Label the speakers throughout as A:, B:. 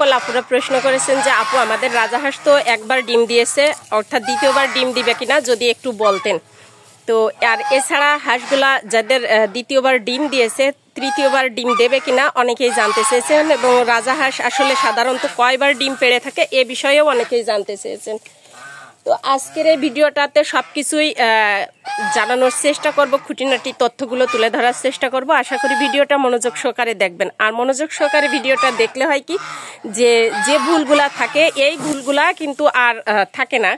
A: সকল আপুরা প্রশ্ন করেছেন যে আপু আমাদের রাজাহাঁস তো একবার ডিম দিয়েছে, অর্থাৎ দ্বিতীয়বার ডিম দিবে কিনা যদি একটু বলতেন। তো আর এছাড়া হাঁসগুলা যাদের দ্বিতীয়বার ডিম দিয়েছে তৃতীয়বার ডিম দেবে কিনা অনেকেই জানতে চেয়েছেন, এবং রাজাহাঁস আসলে সাধারণত কয়বার ডিম পেড়ে থাকে এ বিষয়েও অনেকেই জানতে চেয়েছেন। তো আজকের এই ভিডিওটাতে সবকিছুই জানানোর চেষ্টা করব, খুঁটিনাটি তথ্যগুলো তুলে ধরার চেষ্টা করব। আশা করি ভিডিওটা মনোযোগ সহকারে দেখবেন। আর মনোযোগ সহকারে ভিডিওটা দেখলে হয় কি যে ভুলগুলা থাকে এই ভুলগুলা কিন্তু আর থাকে না।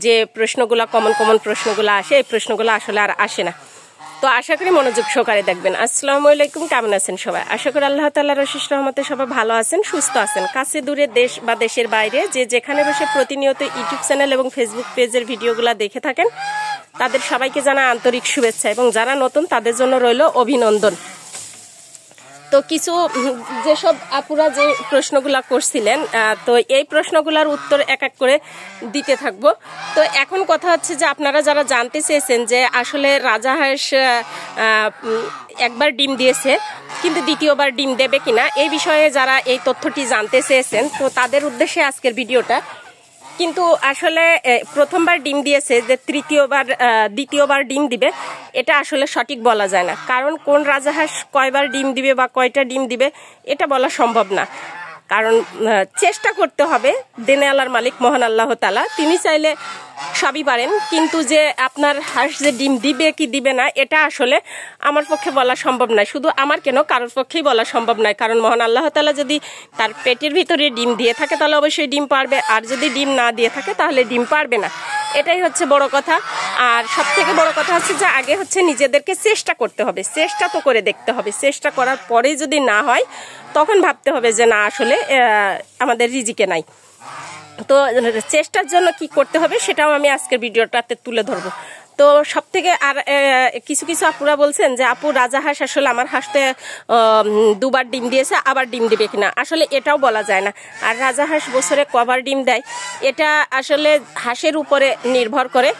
A: যে প্রশ্নগুলা কমন প্রশ্নগুলো আসে এই প্রশ্নগুলো আসলে আর আসে না। তো আশা করি মনোযোগ সহকারে দেখবেন। আসসালামু আলাইকুম, কেমন আছেন সবাই? আশা করি আল্লাহ তাআলার অশেষ রহমতে সবাই ভালো আছেন, সুস্থ আছেন। কাছে দূরে দেশ বা দেশের বাইরে যে যেখানে বসে প্রতিনিয়ত ইউটিউব চ্যানেল এবং ফেসবুক পেজের ভিডিওগুলো দেখে থাকেন তাদের সবাইকে জানাই আন্তরিক শুভেচ্ছা, এবং যারা নতুন তাদের জন্য রইল অভিনন্দন। তো কিছু যেসব আপুরা যে প্রশ্নগুলা করছিলেন, তো এই প্রশ্নগুলোর উত্তর এক এক করে দিতে থাকবো। তো এখন কথা হচ্ছে যে আপনারা যারা জানতে চেয়েছেন যে আসলে রাজাহাঁস একবার ডিম দিয়েছে কিন্তু দ্বিতীয়বার ডিম দেবে কিনা, এই বিষয়ে যারা এই তথ্যটি জানতে চেয়েছেন তো তাদের উদ্দেশ্যে আজকের ভিডিওটা। কিন্তু আসলে প্রথমবার ডিম দিয়েছে যে দ্বিতীয়বার ডিম দিবে এটা আসলে সঠিক বলা যায় না। কারণ কোন রাজাহাঁস কয়বার ডিম দিবে বা কয়টা ডিম দিবে এটা বলা সম্ভব না। কারণ চেষ্টা করতে হবে, দেনে আল্লাহর মালিক মহান আল্লাহ তাআলা, তিনি চাইলে সবই পারেন। কিন্তু যে আপনার হাঁস যে ডিম দিবে কি দিবে না এটা আসলে আমার পক্ষে বলা সম্ভব নয়। শুধু আমার কেন, কারোর পক্ষেই বলা সম্ভব নয়। কারণ মহান আল্লাহ তাআলা যদি তার পেটের ভিতরে ডিম দিয়ে থাকে তাহলে অবশ্যই ডিম পারবে, আর যদি ডিম না দিয়ে থাকে তাহলে ডিম পারবে না। এটাই হচ্ছে বড় কথা। আর সব থেকে বড় কথা হচ্ছে যে আগে হচ্ছে নিজেদেরকে চেষ্টা করতে হবে, চেষ্টা তো করে দেখতে হবে। চেষ্টা করার পরে যদি না হয় তখন ভাবতে হবে যে না আসলে আমাদের রিজিকে নাই। তো চেষ্টার জন্য কি করতে হবে সেটাও আমি আজকের ভিডিওটাতে তুলে ধরবো। তো সব থেকে আর কিছু আপুরা বলছেন যে আপু রাজাহাঁস আসলে আমার হাঁসতে দুবার ডিম দিয়েছে, আবার ডিম দিবে কিনা, আসলে এটাও বলা যায় না। আর রাজাহাঁস বছরে কবার ডিম দেয় এটা আসলে হাঁসের উপরে নির্ভর করে,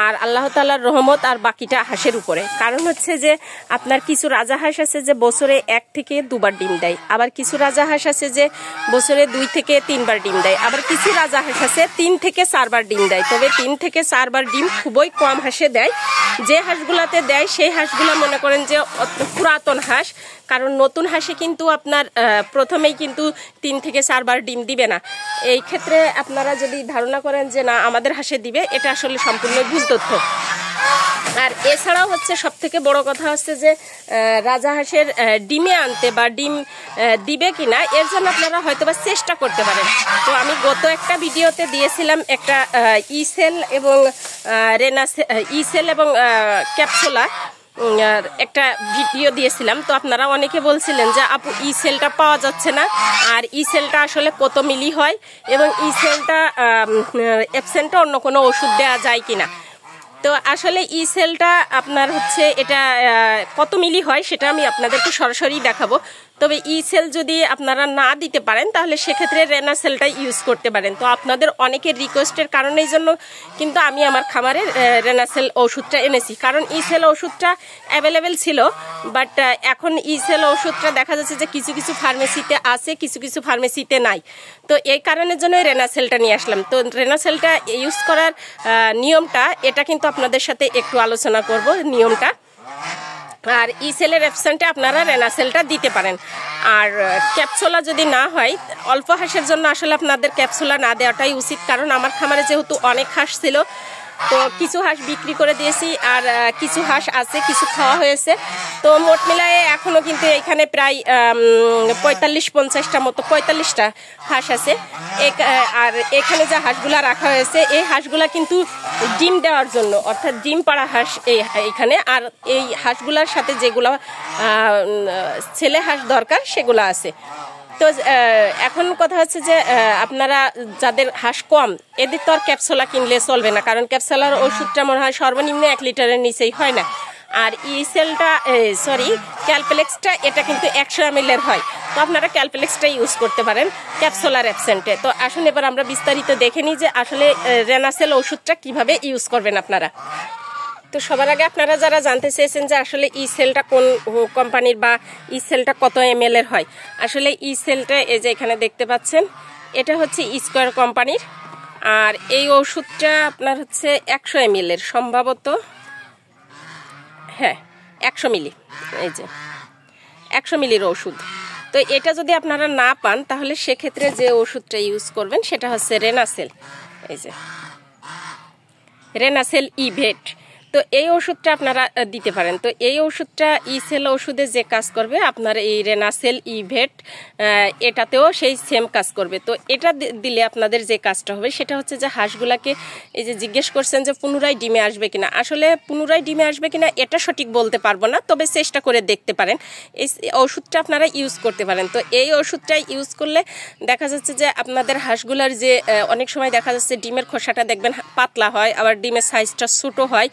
A: আর আল্লাহ তাআলার রহমত আর বাকিটা হাঁসের উপরে। কারণ হচ্ছে যে আপনার কিছু রাজাহাঁস আছে যে বছরে 1 থেকে 2বার ডিম দেয়, আবার কিছু রাজাহাঁস আছে যে বছরে 2 থেকে 3বার ডিম দেয়, আবার কিছু রাজাহাঁস আছে 3 থেকে 4বার ডিম দেয়। তবে 3 থেকে 4বার ডিম খুবই কম হাঁসে দেয়। যে হাঁসগুলাতে দেয় সেই হাঁসগুলা মনে করেন যে পুরাতন হাঁস। কারণ নতুন হাঁসে কিন্তু আপনার প্রথমেই কিন্তু 3 থেকে 4বার ডিম দিবে না। এই ক্ষেত্রে আপনারা যদি ধারণা করেন যে না আমাদের হাঁসে দিবে, এটা আসলে সম্পূর্ণ ভুল তথ্য। আর এছাড়াও হচ্ছে সব থেকে বড় কথা হচ্ছে যে রাজাহাঁসের ডিমে আনতে বা ডিম দিবে কিনা এর জন্য আপনারা হয়তোবা চেষ্টা করতে পারেন। তো আমি গত একটা ভিডিওতে দিয়েছিলাম একটা ইসেল এবং ক্যাপসুলা একটা ভিডিও দিয়েছিলাম। তো আপনারা অনেকে বলছিলেন যে আপু ইসেলটা পাওয়া যাচ্ছে না, আর ইসেলটা আসলে কত মিলি হয়, এবং ইসেলটা অ্যাবসেন্টে অন্য কোনো ওষুধ দেওয়া যায় কিনা। তো আসলে ইসেলটা আপনার হচ্ছে এটা কত মিলি হয় সেটা আমি আপনাদেরকে সরাসরি দেখাবো। তবে ইসেল যদি আপনারা না দিতে পারেন তাহলে সেক্ষেত্রে রেনাসেলটা ইউজ করতে পারেন। তো আপনাদের অনেকের রিকোয়েস্টের কারণের জন্য কিন্তু আমি আমার খামারে রেনাসেল ওষুধটা এনেছি। কারণ ইসেল ওষুধটা অ্যাভেলেবেল ছিল, বাট এখন ইসেল ওষুধটা দেখা যাচ্ছে যে কিছু ফার্মেসিতে আছে, কিছু ফার্মেসিতে নাই। তো এই কারণের জন্য রেনাসেলটা নিয়ে আসলাম। তো রেনাসেলটা ইউজ করার নিয়মটা এটা কিন্তু আপনাদের সাথে একটু আলোচনা করব নিয়মটা। আর ইসেলের অ্যাবসেন্টে আপনারা রেনাসেলটা দিতে পারেন। আর ক্যাপসুলা যদি না হয়, অল্প হাঁসের জন্য আসলে আপনাদের ক্যাপসুলা না দেওয়াটাই উচিত। কারণ আমার খামারে যেহেতু অনেক হাঁস ছিল, তো কিছু হাঁস বিক্রি করে দিয়েছি, আর কিছু হাঁস আছে, কিছু খাওয়া হয়েছে। তো মোট মিলায়ে এখনো কিন্তু এখানে প্রায় 45-50টা হাঁস আছে। আর এখানে যে হাঁসগুলা রাখা হয়েছে এই হাঁসগুলা কিন্তু ডিম দেওয়ার জন্য, অর্থাৎ ডিম পাড়া হাঁস এইখানে। আর এই হাঁসগুলার সাথে যেগুলো ছেলে হাঁস দরকার সেগুলো আছে। তো এখন কথা হচ্ছে যে আপনারা যাদের হাঁস কম এদের তো আর ক্যাপসুলা কিনলে চলবে না। কারণ ক্যাপসুলার ওষুধটা মনে হয় সর্বনিম্ন 1 লিটারের নিচেই হয় না। আর ক্যালপ্লেক্সটা এটা কিন্তু 100 ml হয়। তো আপনারা ক্যালপ্লেক্সটা ইউজ করতে পারেন ক্যাপসুলার অ্যাবসেন্টে। তো আসলে এবার আমরা বিস্তারিত দেখে নিই যে আসলে রেনাসেল ওষুধটা কিভাবে ইউজ করবেন আপনারা। তো সবার আগে আপনারা যারা জানতে চেয়েছেন যে আসলে ইসেলটা কোন কোম্পানির বা ইসেলটা কত ml এর হয়, আসলে ইসেলটা এই যে এখানে দেখতে পাচ্ছেন এটা হচ্ছে স্কয়ার কোম্পানির। আর এই ওষুধটা আপনার হচ্ছে 100 ml এর, সম্ভবত হ্যাঁ 100 মিলি, এই যে 100 মিলির ওষুধ। তো এটা যদি আপনারা না পান তাহলে সেক্ষেত্রে যে ওষুধটা ইউজ করবেন সেটা হচ্ছে রেনাসেল, এই যে রেনাসেল ইভেট। তো এই ওষুধটা আপনারা দিতে পারেন। তো এই ওষুধটা ইসেল ওষুধে যে কাজ করবে আপনার এই রেনাসেল ইভেট এটাতেও সেই সেম কাজ করবে। তো এটা দিলে আপনাদের যে কাজটা হবে সেটা হচ্ছে যে হাঁসগুলাকে, এই যে জিজ্ঞেস করছেন যে পুনরায় ডিমে আসবে কিনা, আসলে পুনরায় ডিমে আসবে কিনা এটা সঠিক বলতে পারবো না, তবে চেষ্টা করে দেখতে পারেন। এই ওষুধটা আপনারা ইউজ করতে পারেন। তো এই ওষুধটা ইউজ করলে দেখা যাচ্ছে যে আপনাদের হাঁসগুলার যে অনেক সময় দেখা যাচ্ছে ডিমের খোসাটা দেখবেন পাতলা হয়, আবার ডিমের সাইজটা ছোটো হয়,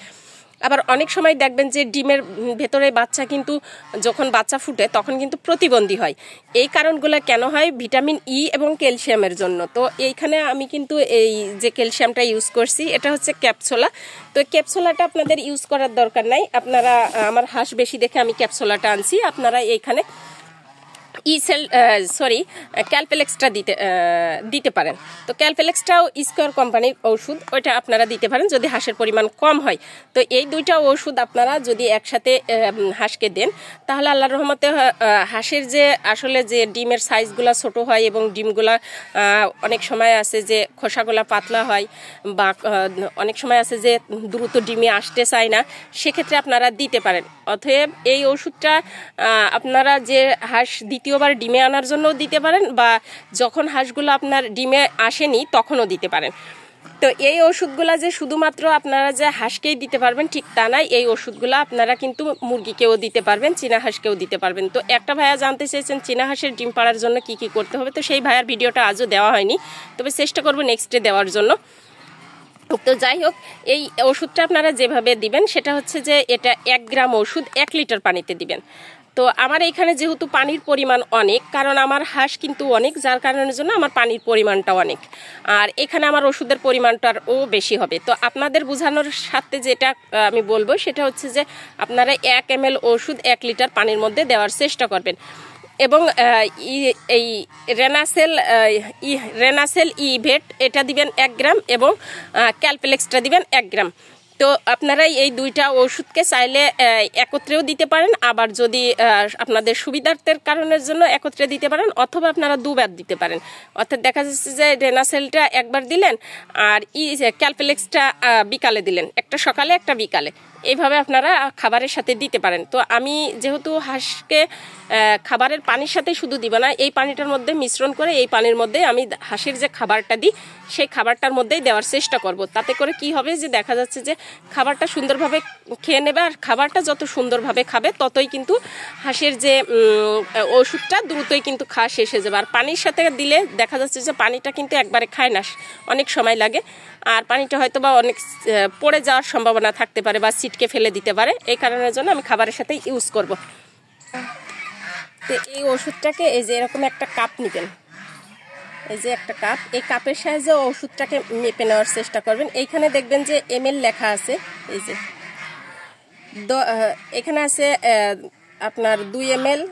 A: আবার অনেক সময় দেখবেন যে ডিমের ভেতরে বাচ্চা কিন্তু যখন বাচ্চা ফুটে তখন কিন্তু প্রতিবন্ধী হয়। এই কারণগুলো কেন হয়? ভিটামিন ই এবং ক্যালসিয়ামের জন্য। তো এইখানে আমি কিন্তু এই যে ক্যালসিয়ামটা ইউজ করছি এটা হচ্ছে ক্যাপসুলা। তো ক্যাপসুলাটা আপনাদের ইউজ করার দরকার নাই, আপনারা, আমার হাঁস বেশি দেখে আমি ক্যাপসুলাটা আনছি, আপনারা এইখানে ক্যালপেলেক্সটা দিতে পারেন। তো ক্যালপেলেক্সটাও স্কয়ার কোম্পানির ওষুধ, ওইটা আপনারা দিতে পারেন যদি হাঁসের পরিমাণ কম হয়। তো এই দুইটা ওষুধ আপনারা যদি একসাথে হাঁসকে দেন তাহলে আল্লাহর রহমতে হাঁসের যে আসলে যে ডিমের সাইজগুলো ছোট হয় এবং ডিমগুলা অনেক সময় আছে যে খোসাগুলা পাতলা হয়, বা অনেক সময় আছে যে দ্রুত ডিমে আসতে চায় না, সেক্ষেত্রে আপনারা দিতে পারেন। অতএব এই ওষুধটা আপনারা যে হাঁস দ্বিতীয়বার ডিমে আনার জন্য দিতে পারেন, বা যখন হাঁসগুলো আপনার ডিমে আসেনি তখনও দিতে পারেন। তো এই ওষুধগুলা যে শুধুমাত্র আপনারা যে হাঁসকেই দিতে পারবেন ঠিক তা নয়, এই ওষুধগুলো আপনারা কিন্তু মুরগিকেও দিতে পারবেন, চীনা হাঁসকেও দিতে পারবেন। তো একটা ভাইয়া জানতে চেয়েছেন চীনা হাঁসের ডিম পাড়ার জন্য কি কি করতে হবে, তো সেই ভাইয়ার ভিডিওটা আজও দেওয়া হয়নি, তবে চেষ্টা করবো নেক্সট ডে দেওয়ার জন্য। তো যাই হোক, এই ওষুধটা আপনারা যেভাবে দিবেন সেটা হচ্ছে যে এটা 1 গ্রাম ওষুধ 1 লিটার পানিতে দিবেন। তো আমার এখানে যেহেতু পানির পরিমাণ অনেক, কারণ আমার হাঁস কিন্তু অনেক, যার কারণের জন্য আমার পানির পরিমাণটা অনেক, আর এখানে আমার ওষুধের পরিমাণটাও বেশি হবে। তো আপনাদের বোঝানোর সাথে যেটা আমি বলবো সেটা হচ্ছে যে আপনারা 1 ml ওষুধ 1 লিটার পানির মধ্যে দেওয়ার চেষ্টা করবেন। এবং এই রেনাসেল ইভেট এটা দিবেন 1 গ্রাম, এবং ক্যালপেলেক্সটা দিবেন 1 গ্রাম। তো আপনারা এই দুইটা ওষুধকে চাইলে একত্রেও দিতে পারেন, আবার যদি আপনাদের সুবিধার্থের কারণের জন্য একত্রে দিতে পারেন, অথবা আপনারা দুবার দিতে পারেন। অর্থাৎ দেখা যাচ্ছে যে রেনাসেলটা একবার দিলেন আর ক্যালপেলেক্সটা বিকালে দিলেন, একটা সকালে একটা বিকালে, এইভাবে আপনারা খাবারের সাথে দিতে পারেন। তো আমি যেহেতু হাঁসকে খাবারের পানির সাথে শুধু দিব না, এই পানিটার মধ্যে মিশ্রণ করে এই পানির মধ্যে আমি হাঁসের যে খাবারটা দিই সেই খাবারটার মধ্যেই দেওয়ার চেষ্টা করব। তাতে করে কি হবে যে দেখা যাচ্ছে যে খাবারটা সুন্দরভাবে খেয়ে নেবে, আর খাবারটা যত সুন্দরভাবে খাবে ততই কিন্তু হাঁসের যে ওষুধটা দ্রুতই কিন্তু খাওয়া শেষ হয়ে যাবে। আর পানির সাথে দিলে দেখা যাচ্ছে যে পানিটা কিন্তু একবারে খায় না, অনেক সময় লাগে, আর পানিটা হয়তো বা অনেক পড়ে যাওয়ার সম্ভাবনা থাকতে পারে বা ছিটকে ফেলে দিতে পারে। এই কারণের জন্য আমি খাবারের সাথে ইউজ করব। তো এই ওষুধটাকে এই যে এরকম একটা কাপ নেবেন, এই যে একটা কাপ, এই কাপের সাহায্যে ওষুধটাকে মেপে নেওয়ার চেষ্টা করবেন। এইখানে দেখবেন যে ml লেখা আছে, এই যে এখানে আছে আপনার 2 ml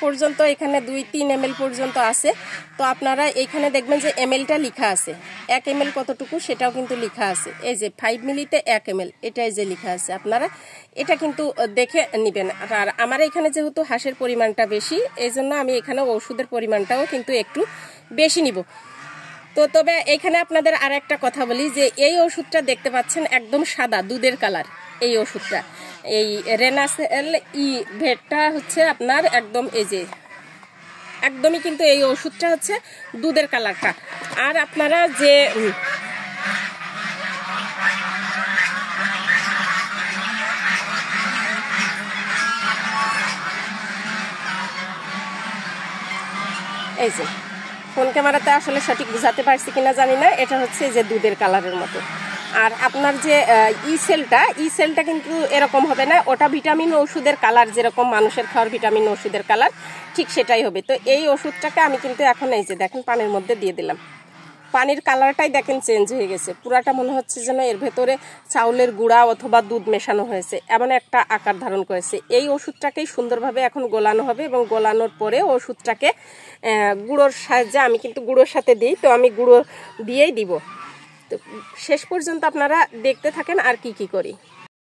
A: পর্যন্ত, এখানে 2-3 ml পর্যন্ত আছে। তো আপনারা এইখানে দেখবেন যে mlটা লেখা আছে, 1 ml কতটুকু সেটাও কিন্তু লেখা আছে, এই যে 5 মিলিতে 1 ml এটাই যে লেখা আছে, আপনারা এটা কিন্তু দেখে নেবেন। আর আমার এখানে যেহেতু হাঁসের পরিমাণটা বেশি, এই জন্য আমি এখানে ওষুধের পরিমাণটাও কিন্তু একটু বেশি নিব। তো তবে এখানে আপনাদের আর একটা কথা বলি যে এই ওষুধটা দেখতে পাচ্ছেন একদম সাদা দুধের কালার, এই ওষুধটা এই রেনাসেল ইভেটটা হচ্ছে আপনার একদম এই যে একদমই কিন্তু এই ওষুধটা হচ্ছে দুধের কালারটা। আর আপনারা যে এই যে ফোন ক্যামেরাতে আসলে সঠিক বুঝাতে পারছি কিনা জানি না, এটা হচ্ছে যে দুধের কালারের মতো। আর আপনার যে ই সেলটা কিন্তু এরকম হবে না, ওটা ভিটামিন ওষুধের কালার, যেরকম মানুষের খাওয়ার ভিটামিন ওষুধের কালার ঠিক সেটাই হবে। তো এই ওষুধটাকে আমি কিন্তু এখন এই যে দেখেন পানির মধ্যে দিয়ে দিলাম, পানির কালারটাই দেখেন চেঞ্জ হয়ে গেছে, পুরাটা মনে হচ্ছে যেন এর ভেতরে চাউলের গুঁড়া অথবা দুধ মেশানো হয়েছে, এমন একটা আকার ধারণ করেছে। এই ওষুধটাকেই সুন্দরভাবে এখন গোলানো হবে এবং গোলানোর পরে ওষুধটাকে গুঁড়োর সাহায্যে, আমি কিন্তু গুঁড়োর সাথে দিই, তো আমি গুঁড়ো দিয়েই দিব। তো শেষ পর্যন্ত আপনারা দেখতে থাকেন আর কি করি।